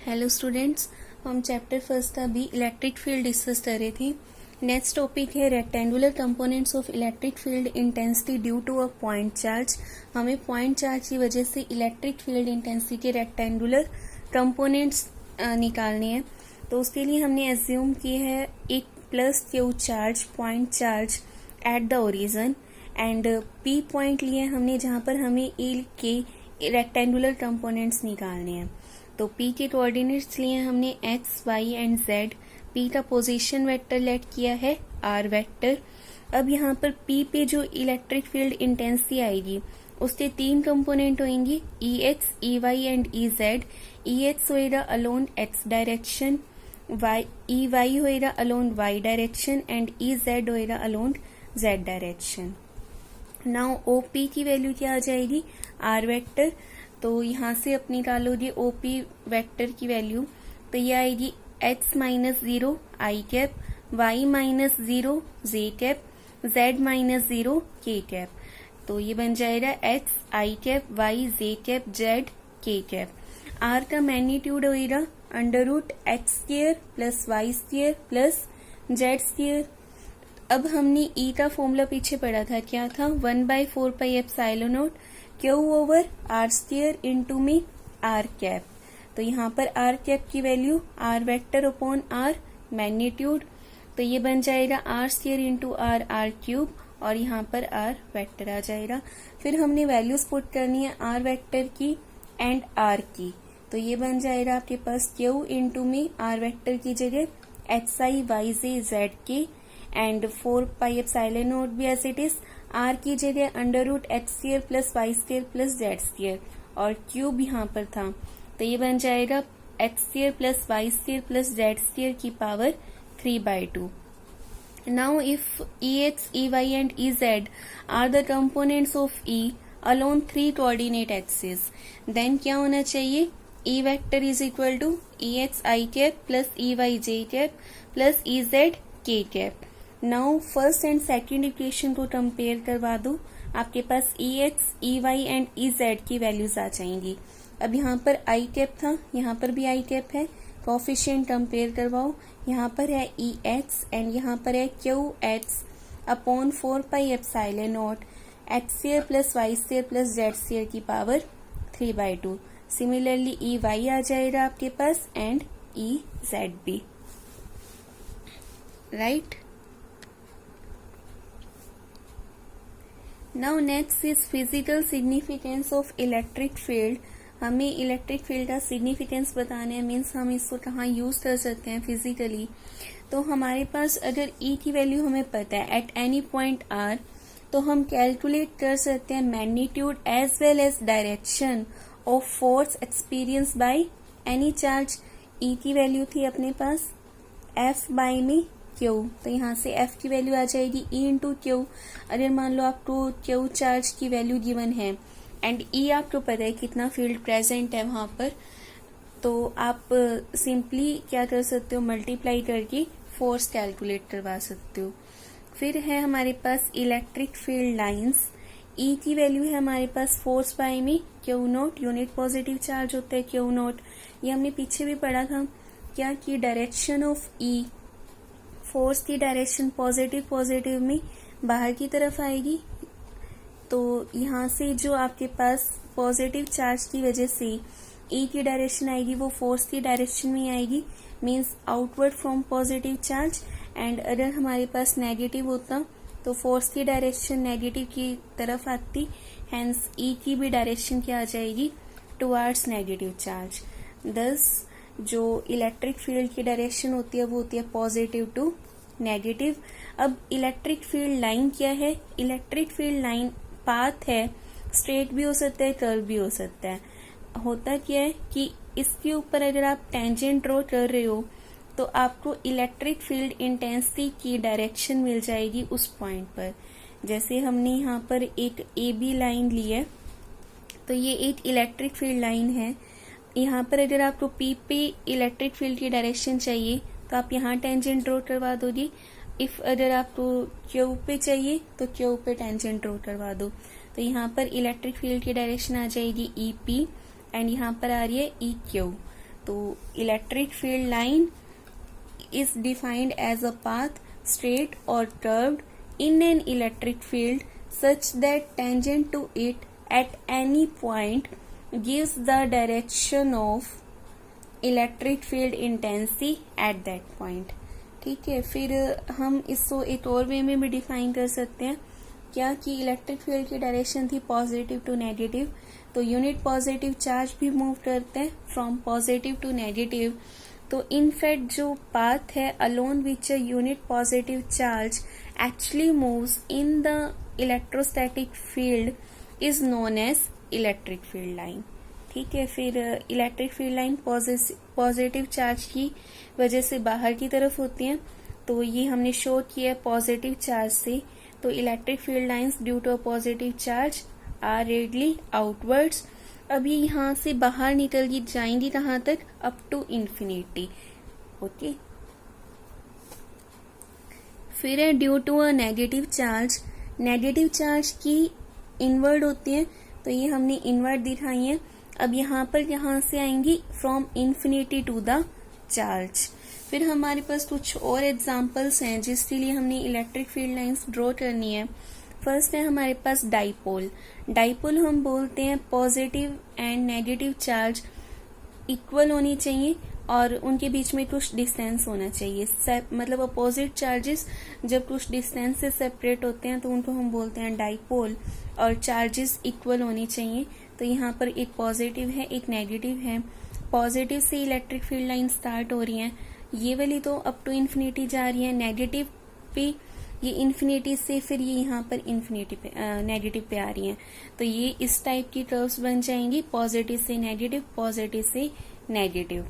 Hello students, हम chapter first का भी इलेक्ट्रिक फील्ड डिस्कस कर रहे थे। नेक्स्ट टॉपिक है rectangular components of electric field intensity due to a point charge. हमें पॉइंट चार्ज की वजह से इलेक्ट्रिक फील्ड इंटेंसिटी के रेक्टेंगुलर कंपोनेंट्स निकालने हैं। तो उसके लिए हमने एज्यूम किए है एक plus Q charge point charge at the origin and P point लिए हमने जहां पर हमें ए के रेक्टेंगुलर कंपोनेंट्स निकालने हैं। तो P के कोऑर्डिनेट्स लिए हमने x, y and z। P का पोजीशन वेक्टर लेट किया है r वेक्टर। अब यहाँ पर P पे जो इलेक्ट्रिक फील्ड इंटेंसिटी आएगी उसके तीन कंपोनेंट होंगी Ex, Ey and Ez। Ex होएगा अलोन x डायरेक्शन, Ey होएगा alone y direction and Ez होएगा alone z direction. Now OP की वैल्यू क्या आ जाएगी r वेक्टर। तो यहाँ से अपनी निकालोगे OP वेक्टर की वैल्यू, तो ये आएगी x minus 0 i cap, y minus 0 j cap, z minus 0 k cap. तो ये बन जाएगा x i cap, y j cap, z k cap. r का मैग्नीट्यूड होएगा under root x square plus y square plus z square. अब हमने E का formula पीछे पढ़ा था, क्या था 1/4 pi epsilon naught Q over r square into में आर कैप। तो यहाँ पर आर कैप की value r vector upon r magnitude, तो ये बन जाएगा r square into r r cube और यहाँ पर आर वेक्टर आ जाएगा। फिर हमने वैल्यूज पुट करनी है आर वेक्टर की एंड आर की, तो ये बन जाएगा आपके पास Q इंटू में आर वेक्टर की जगह x i y j z k and 4 pi epsilon naught भी एज इट इज, आर की जगह under root x square plus y square plus z square r cube यहाँ पर था, तो ये बन जाएगा x square plus y square plus z square की power 3/2। Now if Ex, Ey and Ez are the components of E along 3 coordinate axis, then क्या होना चाहिए E vector is equal to Ex i cap plus Ey j cap plus Ez k cap. Now first and second equation को compare करवा दो, आपके पास Ex, Ey and Ez की values आ जाएंगी। अब यहाँ पर i कैप था, यहाँ पर भी i कैप है, कोफिशिएंट कंपेयर करवाओ। यहाँ पर है Ex एंड यहाँ पर है Qx upon 4 pi epsilon naught x square plus y square plus z square की पावर 3/2। सिमिलरली Ey आ जाएगा आपके पास एंड Ez भी, right. Now next is physical significance of electric field. हमें इलेक्ट्रिक फील्ड का सिग्निफिकेंस बताना है, मीन्स हम इसको कहाँ यूज कर सकते हैं फिजिकली। तो हमारे पास अगर E की वैल्यू हमें पता है एट एनी पॉइंट R, तो हम कैलकुलेट कर सकते हैं magnitude as well as direction of force experience by any charge. E की वैल्यू थी अपने पास F बाय में Q, तो यहाँ से F की वैल्यू आ जाएगी E इंटू Q। अगर मान लो आपको Q चार्ज की वैल्यू गिवन है एंड E आपको पता है कितना फील्ड प्रेजेंट है वहां पर, तो आप सिंपली क्या कर सकते हो मल्टीप्लाई करके फोर्स कैलकुलेट करवा सकते हो। फिर है हमारे पास इलेक्ट्रिक फील्ड लाइंस। E की वैल्यू है हमारे पास फोर्स बाय में Q not, unit positive charge होता है Q नॉट। ये हमने पीछे भी पढ़ा था क्या कि डायरेक्शन ऑफ E, फोर्स की डायरेक्शन पॉजिटिव में बाहर की तरफ आएगी। तो यहाँ से जो आपके पास पॉजिटिव चार्ज की वजह से E की डायरेक्शन आएगी वो फोर्स की डायरेक्शन में आएगी, means outward from positive charge. And अगर हमारे पास नेगेटिव होता तो फोर्स की डायरेक्शन नेगेटिव की तरफ आती, हेंस E की भी डायरेक्शन क्या आ जाएगी टुवर्ड्स नेगेटिव चार्ज। दस जो इलेक्ट्रिक फील्ड की डायरेक्शन होती है वो होती है पॉजिटिव टू नेगेटिव। अब इलेक्ट्रिक फील्ड लाइन क्या है, इलेक्ट्रिक फील्ड लाइन पाथ है, स्ट्रेट भी हो सकता है कर्व भी हो सकता है। होता क्या है कि इसके ऊपर अगर आप टेंजेंट ड्रॉ कर रहे हो तो आपको इलेक्ट्रिक फील्ड इंटेंसिटी की डायरेक्शन मिल जाएगी उस पॉइंट पर। जैसे हमने यहाँ पर एक AB लाइन ली है, तो ये एक इलेक्ट्रिक फील्ड लाइन है। यहाँ पर अगर आपको P पे इलेक्ट्रिक फील्ड की डायरेक्शन चाहिए तो आप यहाँ टेंजेंट ड्रॉ करवा दोगे। इफ अगर आपको Q पे चाहिए तो Q पे टेंजेंट ड्रॉ करवा दो। तो यहाँ पर इलेक्ट्रिक फील्ड की डायरेक्शन आ जाएगी EP एंड यहाँ पर आ रही है EQ। तो electric field line is defined as a path straight or curved in an electric field such that tangent to it at any point gives the direction of electric field intensity at that point. ठीक है, फिर हम इसको एक और वे में भी define कर सकते हैं क्या कि इलेक्ट्रिक फील्ड की डायरेक्शन थी पॉजिटिव टू नेगेटिव, तो यूनिट पॉजिटिव चार्ज भी मूव करते हैं फ्रॉम पॉजिटिव टू नेगेटिव. तो इनफैक्ट जो पाथ है alone which a unit positive charge actually moves in the electrostatic field is known as electric field line. ठीक है, फिर electric field line positive charge की वजह से बाहर की तरफ होती हैं, तो ये हमने शो किया पॉजिटिव चार्ज से. तो electric field lines due to a positive charge are radially outwards. अब ये यहाँ से बाहर निकल जाएंगी कहाँ तक, अप टू इन्फिनिटी. ओके, फिर है due to a negative charge. Negative charge की इनवर्ड होती है, तो ये हमने इनवर्ड दिखाई है. अब यहाँ से आएंगी from infinity to the charge. फिर हमारे पास कुछ और एग्जांपल्स हैं जिसके लिए हमने इलेक्ट्रिक फील्ड लाइंस ड्रॉ करनी है. फर्स्ट है हमारे पास डाइपोल. डाइपोल हम बोलते हैं positive and negative charge equal होनी चाहिए और उनके बीच में कुछ डिस्टेंस होना चाहिए. मतलब अपोजिट चार्जेस जब कुछ डिस्टेंस से सेपरेट होते हैं तो उनको हम बोलते हैं डाइपोल, और चार्जेस इक्वल होनी चाहिए. तो यहाँ पर एक पॉजिटिव है एक नेगेटिव है. पॉजिटिव से इलेक्ट्रिक फील्ड लाइन स्टार्ट हो रही है, ये वाली तो अप टू इन्फिनिटी जा रही है. नेगेटिव पे ये इन्फिनिटी से फिर ये यहाँ पर इन्फिनिटी पे नेगेटिव पे आ रही है. तो ये इस टाइप की कर्व्स बन जाएंगी, पॉजिटिव से नेगेटिव, पॉजिटिव से नेगेटिव.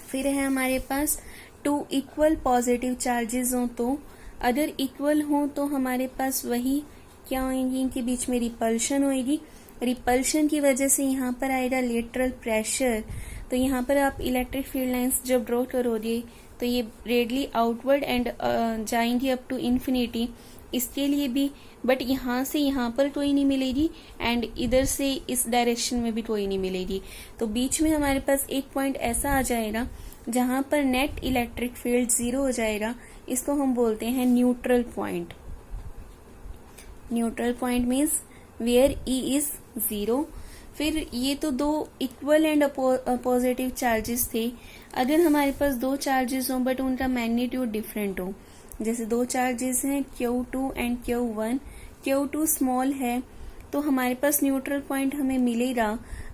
फिर है हमारे पास टू इक्वल पॉजिटिव चार्जेस हो, तो अगर इक्वल हो तो हमारे पास वही क्या होंगी, इनके बीच में रिपल्शन होगी. रिपल्शन की वजह से यहाँ पर आएगा लेटरल प्रेशर. तो यहाँ पर आप इलेक्ट्रिक फील्ड लाइंस जब ड्रॉ करोगे तो ये रेडली आउटवर्ड एंड जाएंगी अप टू इन्फिनिटी. इसके लिए भी, बट यहाँ से यहाँ पर कोई नहीं मिलेगी एंड इधर से इस डायरेक्शन में भी कोई नहीं मिलेगी. तो बीच में हमारे पास एक पॉइंट ऐसा आ जाएगा जहां पर नेट इलेक्ट्रिक फील्ड 0 हो जाएगा. इसको हम बोलते हैं neutral point. Neutral point means where E is 0. फिर ये तो दो इक्वल एंड पॉजिटिव चार्जेस थे. अगर हमारे पास दो चार्जेस हो बट उनका मैग्नीट्यूड डिफरेंट हो, जैसे दो चार्जेस हैं Q2 and Q1, Q2 small है तो हमारे पास न्यूट्रल पॉइंट हमें मिलेगा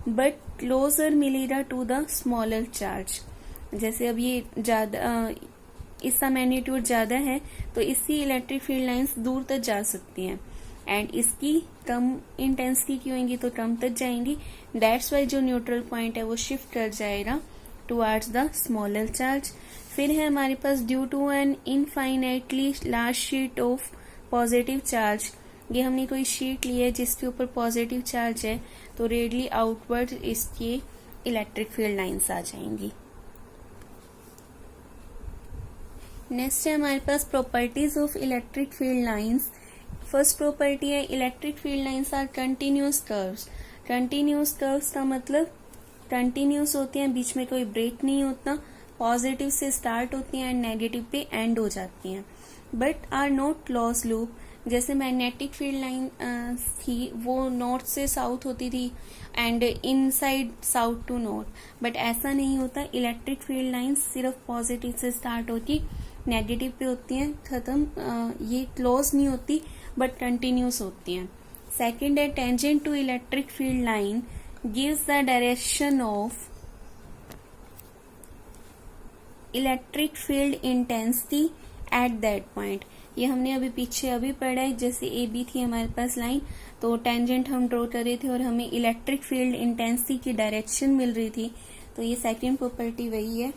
बट क्लोजर मिलेगा टू द स्मॉलर चार्ज. जैसे अब ये ज्यादा इसका मैग्नीट्यूड ज्यादा है तो इसकी इलेक्ट्रिक फील्ड लाइंस दूर तक जा सकती हैं एंड इसकी कम इंटेंसिटी की होंगी तो कम तक जाएंगी. दैट्स वाई जो न्यूट्रल पॉइंट है वो शिफ्ट कर जाएगा टुवर्ड्स द स्मॉलर चार्ज. फिर है हमारे पास due to an infinitely large sheet of positive charge. ये हमने कोई शीट ली है जिसके ऊपर पॉजिटिव चार्ज है तो रेडली आउटवर्ड इसके इलेक्ट्रिक फील्ड लाइंस आ जाएंगी. नेक्स्ट है हमारे पास properties of electric field lines. First property है electric field lines are continuous curves. Continuous curves का मतलब कंटिन्यूअस होते हैं, बीच में कोई ब्रेक नहीं होता, पॉजिटिव से स्टार्ट होती हैं एंड नेगेटिव पे एंड हो जाती हैं, but are not close loop. जैसे मैग्नेटिक फील्ड लाइन थी वो नॉर्थ से साउथ होती थी and inside south to north, but ऐसा नहीं होता. इलेक्ट्रिक फील्ड लाइन सिर्फ पॉजिटिव से स्टार्ट होती, नेगेटिव पे होती हैं, खत्म. ये क्लोज नहीं होती बट कंटिन्यूस होती हैं. सेकेंड है tangent to electric field line gives the direction of electric field intensity at that point. ये हमने अभी पीछे पढ़ा है. जैसे ए बी थी हमारे पास लाइन, तो टेंजेंट हम ड्रॉ कर रहे थे और हमें इलेक्ट्रिक फील्ड इंटेंसिटी की डायरेक्शन मिल रही थी, तो ये सेकेंड प्रॉपर्टी वही है.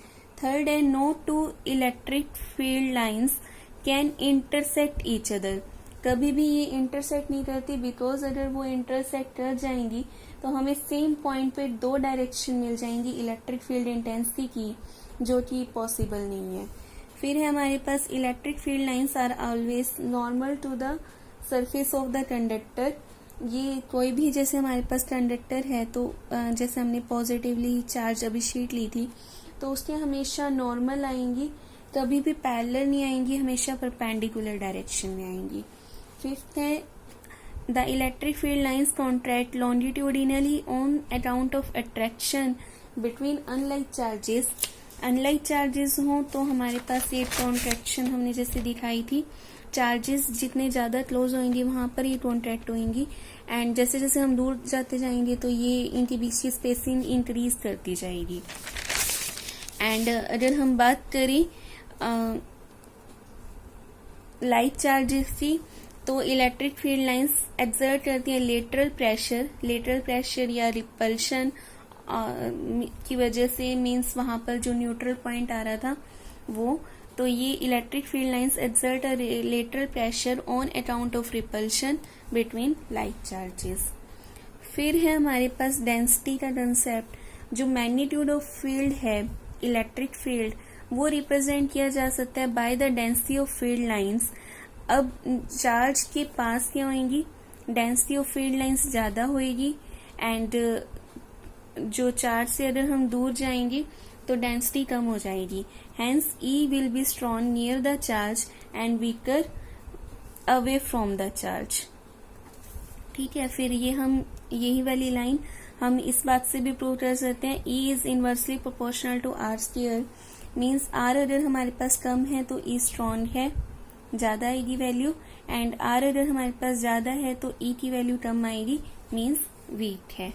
थर्ड है no two electric field lines can intersect each other. कभी भी ये इंटरसेक्ट नहीं करती बिकॉज अगर वो इंटरसेक्ट कर जाएंगी तो हमें सेम पॉइंट पे दो डायरेक्शन मिल जाएंगी इलेक्ट्रिक फील्ड इंटेंसिटी की, जो कि पॉसिबल नहीं है. फिर है हमारे पास electric field lines are always normal to the surface of the conductor. ये कोई भी जैसे हमारे पास कंडक्टर है तो जैसे हमने पॉजिटिवली चार्ज अभी शीट ली थी तो उसके हमेशा नॉर्मल आएंगी, कभी भी पैरेलल नहीं आएंगी, हमेशा परपेंडिकुलर डायरेक्शन में आएंगी। फिफ्थ है the electric field lines contract longitudinally on account of attraction between unlike charges. Unlike charges हों तो हमारे पास ये कॉन्ट्रैक्शन हमने जैसे दिखाई थी, चार्जेस जितने ज्यादा क्लोज होंगे वहां पर ये कॉन्ट्रैक्ट होंगी, एंड जैसे जैसे हम दूर जाते जाएंगे तो ये इनके बीच की स्पेसिंग इंक्रीज करती जाएगी। एंड अगर हम बात करें लाइट चार्जेस की तो इलेक्ट्रिक फील्ड लाइंस एक्सर्ट करती हैं लेटरल प्रेशर या रिपल्शन की वजह से, मींस वहां पर जो न्यूट्रल पॉइंट आ रहा था वो, तो ये electric field lines exert a lateral pressure on account of repulsion between light charges. फिर है हमारे पास डेंसिटी का कंसेप्ट। जो मैग्नीट्यूड ऑफ फील्ड है इलेक्ट्रिक फील्ड वो रिप्रेजेंट किया जा सकता है by the density of field lines. अब चार्ज के पास क्या होंगी, डेंसिटी ऑफ फील्ड लाइंस ज्यादा होएगी, एंड जो चार्ज से अगर हम दूर जाएंगे तो डेंसिटी कम हो जाएगी। Hence E will be strong near the charge and weaker away from the charge. ठीक है, फिर ये हम यही वाली लाइन हम इस बात से भी प्रूव कर सकते हैं, E is inversely proportional to r square, means r अगर हमारे पास कम है तो ई स्ट्रॉन्ग है, ज्यादा आएगी वैल्यू, एंड आर अगर हमारे पास ज्यादा है तो ई की वैल्यू कम आएगी, मीन्स वीक है।